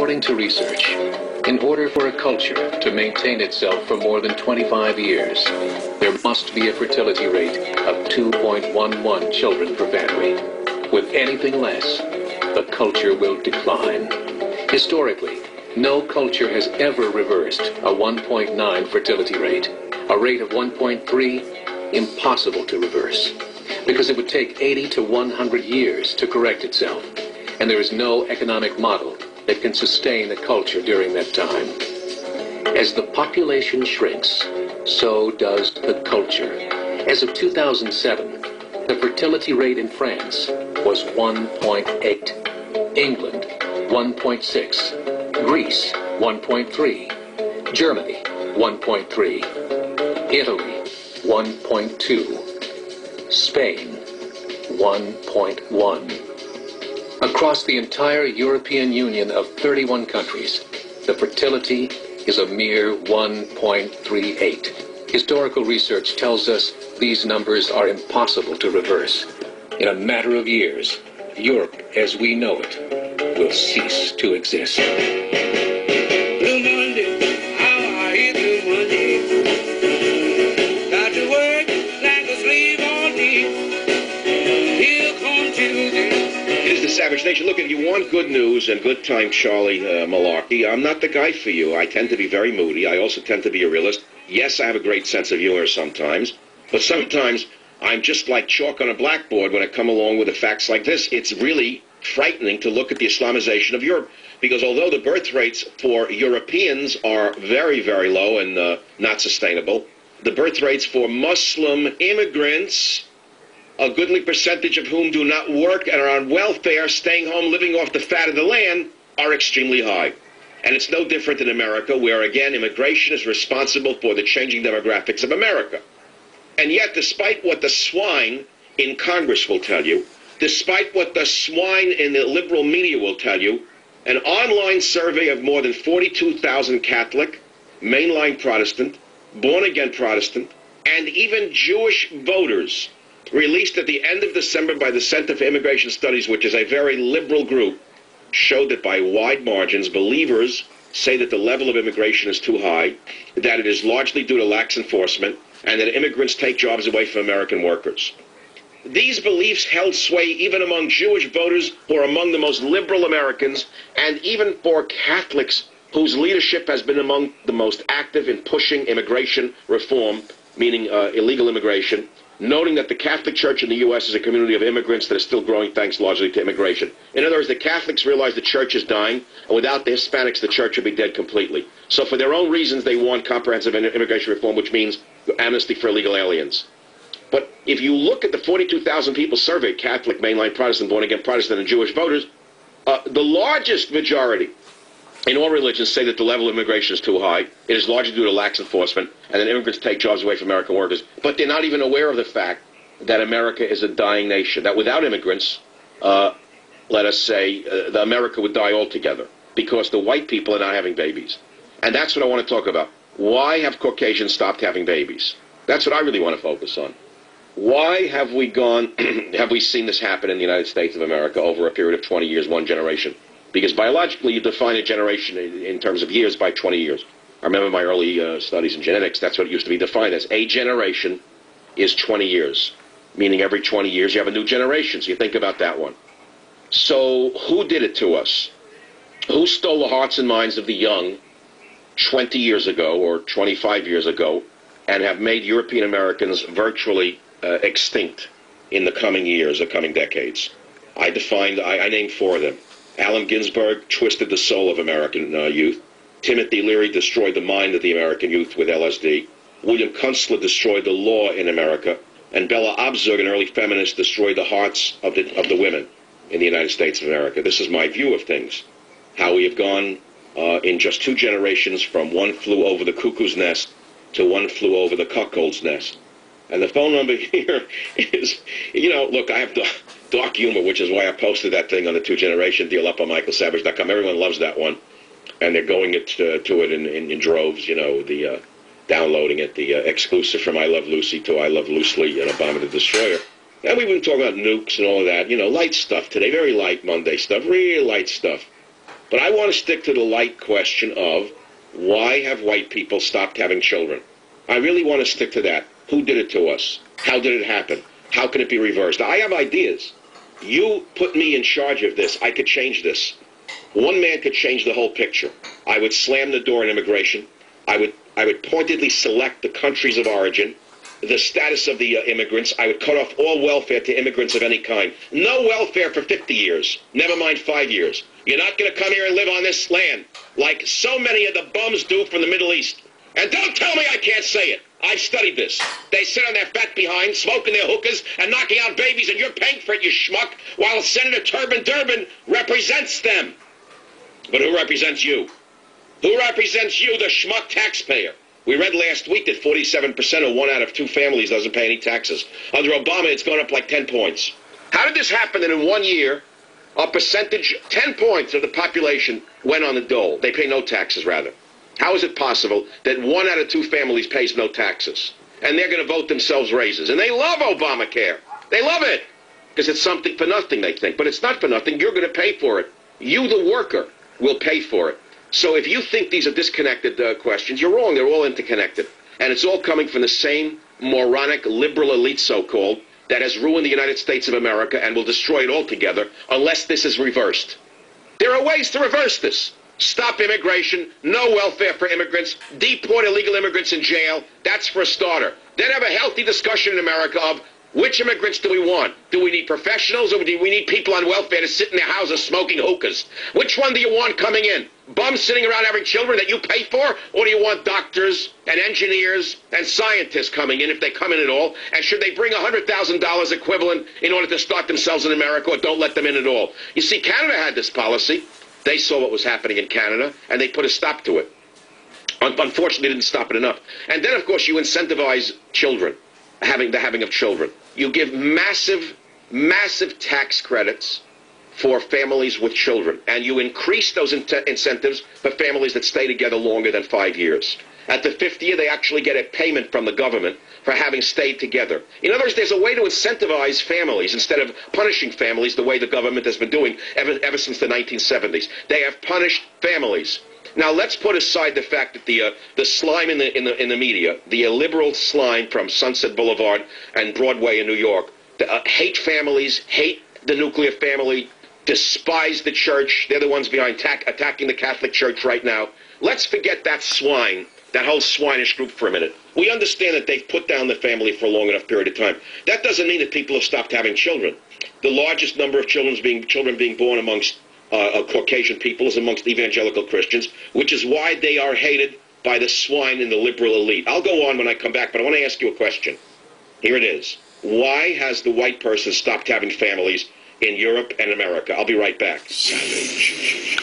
According to research, in order for a culture to maintain itself for more than 25 years, there must be a fertility rate of 2.11 children per family. With anything less, the culture will decline. Historically, no culture has ever reversed a 1.9 fertility rate. A rate of 1.3, impossible to reverse, because it would take 80 to 100 years to correct itself, and there is no economic model that can sustain a culture during that time. As the population shrinks, so does the culture. As of 2007, the fertility rate in France was 1.8, England 1.6, Greece 1.3, Germany 1.3, Italy 1.2, Spain 1.1. Across the entire European Union of 31 countries, the fertility is a mere 1.38. Historical research tells us these numbers are impossible to reverse. In a matter of years, Europe as we know it will cease to exist. Blue Monday, how are you, Blue Monday? Got to work like a slave all day. Here come Tuesday. It is the Savage Nation. Look, if you want good news and good time, Charlie Malarkey, I'm not the guy for you. I tend to be very moody. I also tend to be a realist. Yes, I have a great sense of humor sometimes, but sometimes I'm just like chalk on a blackboard when I come along with the facts like this. It's really frightening to look at the Islamization of Europe, because although the birth rates for Europeans are very, very low and not sustainable, the birth rates for Muslim immigrants, a goodly percentage of whom do not work and are on welfare, staying home, living off the fat of the land, are extremely high. And it's no different in America, where, again, immigration is responsible for the changing demographics of America. And yet, despite what the swine in Congress will tell you, despite what the swine in the liberal media will tell you, an online survey of more than 42,000 Catholic, mainline Protestant, born-again Protestant, and even Jewish voters released at the end of December by the Center for Immigration Studies, which is a very liberal group, showed that by wide margins, believers say that the level of immigration is too high, that it is largely due to lax enforcement, and that immigrants take jobs away from American workers. These beliefs held sway even among Jewish voters, who are among the most liberal Americans, and even for Catholics, whose leadership has been among the most active in pushing immigration reform, meaning illegal immigration, noting that the Catholic Church in the U.S. is a community of immigrants that is still growing thanks largely to immigration. In other words, the Catholics realize the church is dying, and without the Hispanics, the church would be dead completely. So for their own reasons, they want comprehensive immigration reform, which means amnesty for illegal aliens. But if you look at the 42,000 people surveyed, Catholic, mainline Protestant, born-again Protestant, and Jewish voters, the largest majority in all religions say that the level of immigration is too high. It is largely due to lax enforcement, and that immigrants take jobs away from American workers. But they're not even aware of the fact that America is a dying nation, that without immigrants, let us say, America would die altogether, because the white people are not having babies. And that's what I want to talk about. Why have Caucasians stopped having babies? That's what I really want to focus on. Why have we seen this happen in the United States of America over a period of 20 years, one generation? Because biologically, you define a generation in terms of years by 20 years. I remember my early studies in genetics. That's what it used to be defined as. A generation is 20 years, meaning every 20 years you have a new generation. So you think about that one. So who did it to us? Who stole the hearts and minds of the young 20 years ago or 25 years ago and have made European Americans virtually extinct in the coming years, the coming decades? I named four of them. Allen Ginsberg twisted the soul of American youth. Timothy Leary destroyed the mind of the American youth with LSD. William Kunstler destroyed the law in America. And Bella Abzug, an early feminist, destroyed the hearts of the women in the United States of America. This is my view of things. How we have gone in just 2 generations from one flew over the cuckoo's nest to one flew over the cuckold's nest. And the phone number here is, look, I have dark humor, which is why I posted that thing on the 2Generation deal up on michaelsavage.com. Everyone loves that one. And they're going to it in droves, downloading it, the exclusive from I Love Lucy to I Love Loosely and Obama the Destroyer. And we've been talking about nukes and all of that, light stuff today, very light Monday stuff, real light stuff. But I want to stick to the light question of why have white people stopped having children? I really want to stick to that. Who did it to us? How did it happen? How can it be reversed? I have ideas. You put me in charge of this. I could change this. One man could change the whole picture. I would slam the door on immigration. I would pointedly select the countries of origin, the status of the immigrants. I would cut off all welfare to immigrants of any kind. No welfare for 50 years, never mind 5 years. You're not going to come here and live on this land like so many of the bums do from the Middle East. And don't tell me I can't say it. I've studied this. They sit on their fat behind, smoking their hookahs and knocking out babies, and you're paying for it, you schmuck, while Senator Turbin Durbin represents them. But who represents you? Who represents you, the schmuck taxpayer? We read last week that 47% of 1 out of 2 families doesn't pay any taxes. Under Obama, it's gone up like 10 points. How did this happen that in 1 year, a percentage, 10 points of the population went on the dole? They pay no taxes, rather. How is it possible that 1 out of 2 families pays no taxes? And they're going to vote themselves raises. And they love Obamacare. They love it. Because it's something for nothing, they think. But it's not for nothing. You're going to pay for it. You, the worker, will pay for it. So if you think these are disconnected questions, you're wrong. They're all interconnected. And it's all coming from the same moronic liberal elite, so-called, that has ruined the United States of America and will destroy it altogether unless this is reversed. There are ways to reverse this. Stop immigration, no welfare for immigrants, deport illegal immigrants in jail. That's for a starter. Then have a healthy discussion in America of which immigrants do we want? Do we need professionals or do we need people on welfare to sit in their houses smoking hookahs? Which one do you want coming in? Bums sitting around having children that you pay for? Or do you want doctors and engineers and scientists coming in, if they come in at all? And should they bring $100,000 equivalent in order to start themselves in America, or don't let them in at all? You see, Canada had this policy. They saw what was happening in Canada, and they put a stop to it. Unfortunately, they didn't stop it enough. And then, of course, you incentivize children, the having of children. You give massive, massive tax credits for families with children, and you increase those incentives for families that stay together longer than 5 years. At the 5th year, they actually get a payment from the government for having stayed together. In other words, there's a way to incentivize families instead of punishing families the way the government has been doing ever since the 1970s. They have punished families. Now, let's put aside the fact that the slime in the media, the liberal slime from Sunset Boulevard and Broadway in New York, hate families, hate the nuclear family, despise the church. They're the ones behind attacking the Catholic Church right now. Let's forget that swine, that whole swinish group for a minute. We understand that they've put down the family for a long enough period of time. That doesn't mean that people have stopped having children. The largest number of children being born amongst Caucasian people is amongst evangelical Christians, which is why they are hated by the swine in the liberal elite. I'll go on when I come back, but I want to ask you a question. Here it is. Why has the white person stopped having families in Europe and America? I'll be right back. Savage.